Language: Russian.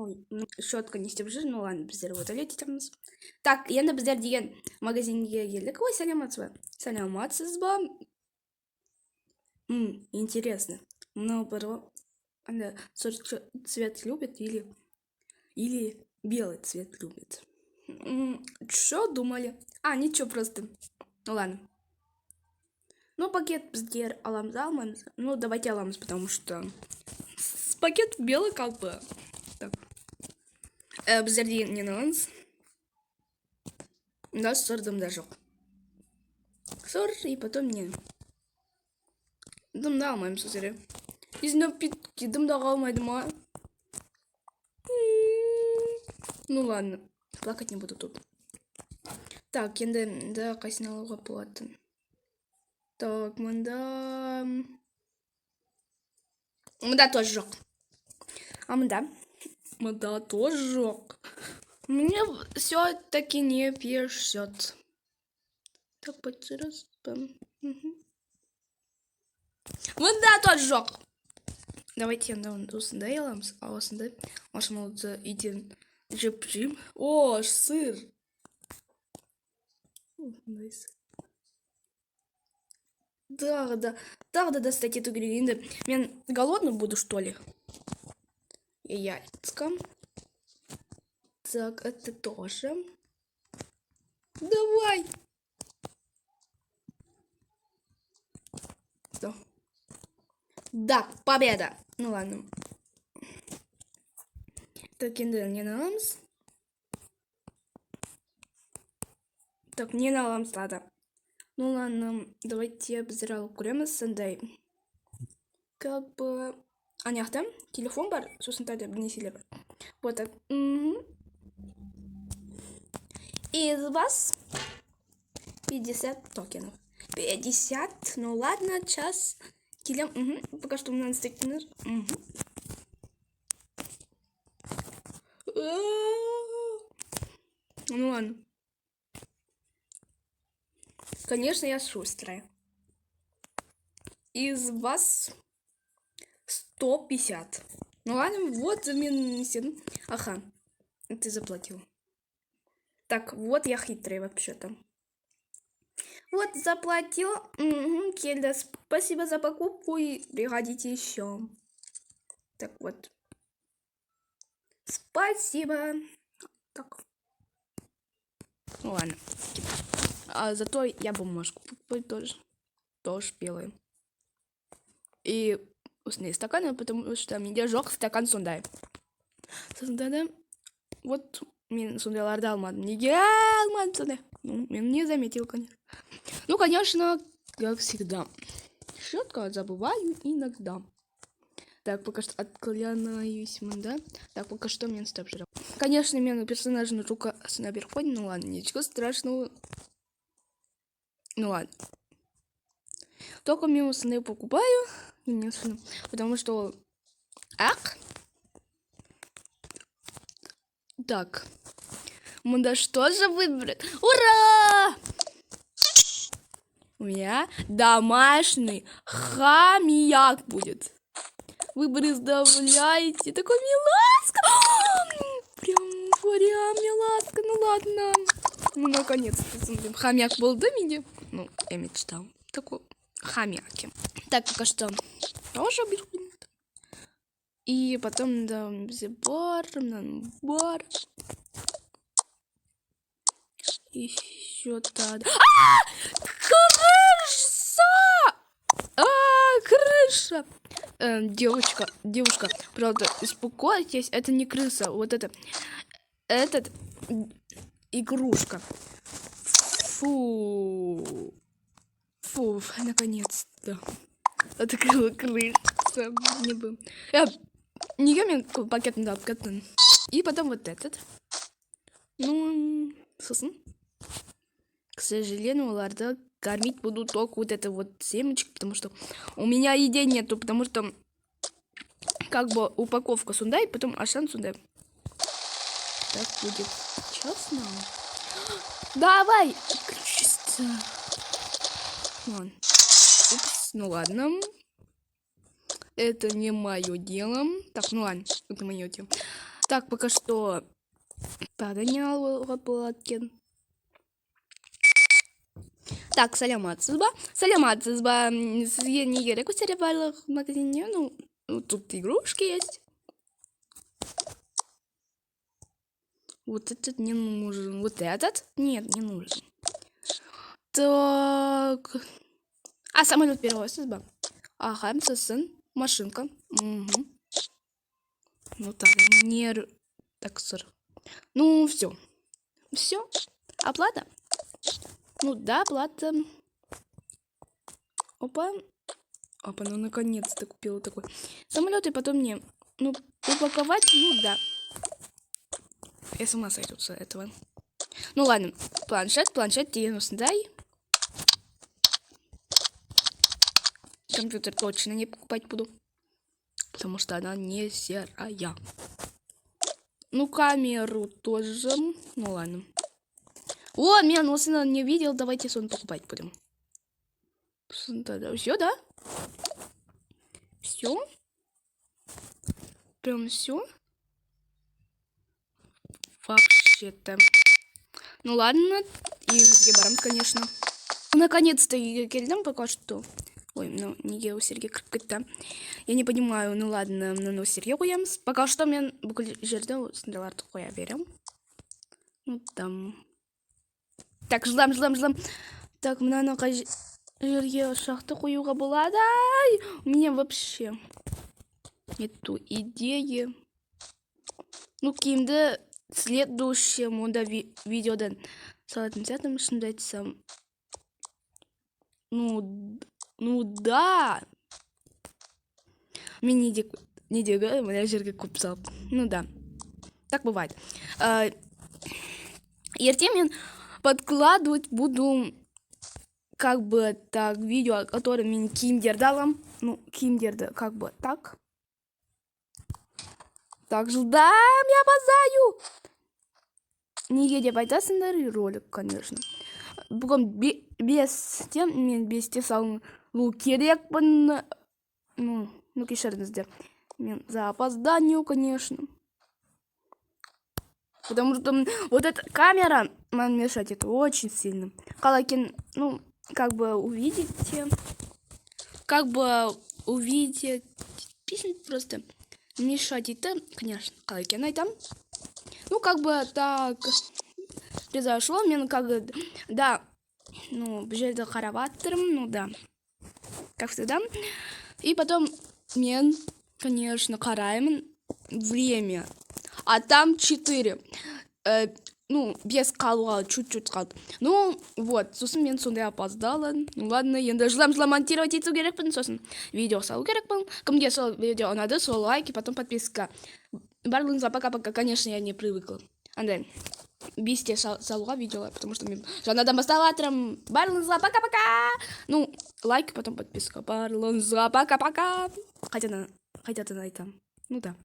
Ой, щетка не степ жизнь, ну ладно, біздер өтілет етеміз. Так, енді біздер деген магазинге келдік. Ой, саламатсыз ба? Интересно. Ну, она цвет любит или белый цвет любит? Что думали? А, ничего просто. Ну ладно. Ну, пакет біздер аламыз. Ну, давайте аламыз, потому что пакет белый как бы. Так. Біздер деген не аламыз? Да, сырдым жоқ. Сыр и потом не. Дымда алмаймын сөздері. Из напитки дымда қалмайды ма? Ну ладно, плакать не буду тут. Так, енді да қайсын алуға болады. Так, мында тоже жоқ. А мында тоже жоқ. Мне все-таки не пишет. Так, подсыраспам. Мында тоже жоқ. Давайте енді осындай аламыз. А осындай машиналды үйден жіп-жіп. О, сыр. Да, достать эту гривенду. Мен голодный буду, что ли? И яйцко. Так, это тоже. Давай. Да, победа. Ну ладно. Так, не на ламс. Так, не на ламс надо. Ну ладно, давайте обзирал көреміз сандай. Как бы... Аяқта телефон бар, сосын тағы бірнешелер бар. Вот так. Из вас 50 токенов. 50? Ну ладно, час. Келем. Пока что у нас стекнер. Ну ладно. Конечно, я шустрая. Из вас 150. Ну ладно, вот замен. Ага, ты заплатил. Так, вот я хитрый вообще-то. Вот заплатил. Кельда, спасибо за покупку и приходите еще. Так вот. Спасибо. Так. Ну ладно. А зато я бумажку тоже белую. И устные стаканы, потому что мне жёг стакан сондай. Вот мен сондайларды алмадым. Неге алмадым сондай? Ну, мен не заметил, конечно. Ну, конечно, как всегда. Щетка забываю иногда. Так, пока что отклоняюсь, да? Так, пока что мне стоп жрал. Конечно, мне персонаж рука наверх ходит, ну ладно, ничего страшного. Ну ладно. Только минус не покупаю, потому что... Ах! Так. Мында что же выбрать? Ура! У меня домашний хомяк будет. Вы представляете, такой миласка. Прям миласка, ну ладно. Ну, наконец-то хомяк был до меня. Ну, я мечтал. Такой хомяки. Так, пока что тоже беру. И потом набор. Еще тогда. Крыша! Девушка, правда, успокойтесь, это не крыса, вот это, игрушка. Фу, наконец-то. Это крыса, не бы. Не мне пакет надо обкатан. И потом вот этот. Ну, к сожалению, ларда кормить буду только вот это вот семечки, потому что у меня еды нету, потому что как бы упаковка сундай, потом ашан сундай. Так будет честно. Давай! Упс, ну ладно. Это не мое дело. Так, ну ладно, это мое дело. Так, пока что поменял лопатки. Так, саляматсызба. Саляматсызба. Не керек у барлық в магазине. Ну, тут игрушки есть. Вот этот не нужен. Вот этот? Нет, не нужен. Так. А, самолет первого сызба. Ага, сын. Машинка. Угу. Ну так, не... Так, сэр. Ну, все. Все. Оплата? Ну да, оплата. Опа. Опа, ну наконец-то купила такой самолет, и потом мне, ну, упаковать, ну да. Я с ума сойду с этого. Ну ладно, планшет тебе нужно, дай. Компьютер точно не покупать буду, потому что она не серая. Ну, камеру тоже. Ну ладно. О, меня Носина не видел, давайте сон покупать будем. Все, да? Все? Прям все? Вообще-то. Ну ладно. И Гебарам, конечно. Наконец-то Гельдам пока что. Ой, ну не Гео Сергей как-то. Я не понимаю. Ну ладно, ну Сергей Уямс. Пока что мне буквально жердел сандалар такой, я верю. Ну там. Так, ждам. Так, мне на жерге шахты қоюға болады. У меня вообще нету идеи. Ну, кимді следующему да видеодан салатын сәтім шынды айтсам. Ну да. Мен недегі мына жерге көп салып. Ну да. Так бывает. Ертең мен подкладывать буду как бы так видео, которое мен киімдерді алам. Ну, киімдерді как бы так. Так, ждам, я базаю. Неге деп айтасыңдар, ролик, конечно. Бүгін без те салыну керекпін. Ну, кешіріңіздер. Мен за опозданию, конечно. Потому что вот эта камера нам мешать это очень сильно. Калакин, ну, как бы увидите. Песня просто мешать это, конечно, Калакин айтам. Ну, как бы так произошло. Мен как бы, да, ну, бюджет хараваттером, ну да. Как всегда. И потом мен, конечно, караем время. А там 4. Ну, без калуа, чуть-чуть калды. Ну, вот, сосын мен сондай опоздала. Ну, ладно, енді жылам монтировать ету керекпін. Сосын видео салу керекпін. Кімге сол видео ұнады, сол лайк и потом подписка. Барлығыңызға пока-пока, конечно, я не привыкла. Андай, бесте салуға видеолар, потому что мен жаңадан басталатырым. Барлығыңызға пока-пока. Ну, лайк и потом подписка. Барлығыңызға пока-пока. Қайтадан айтам. Ну да.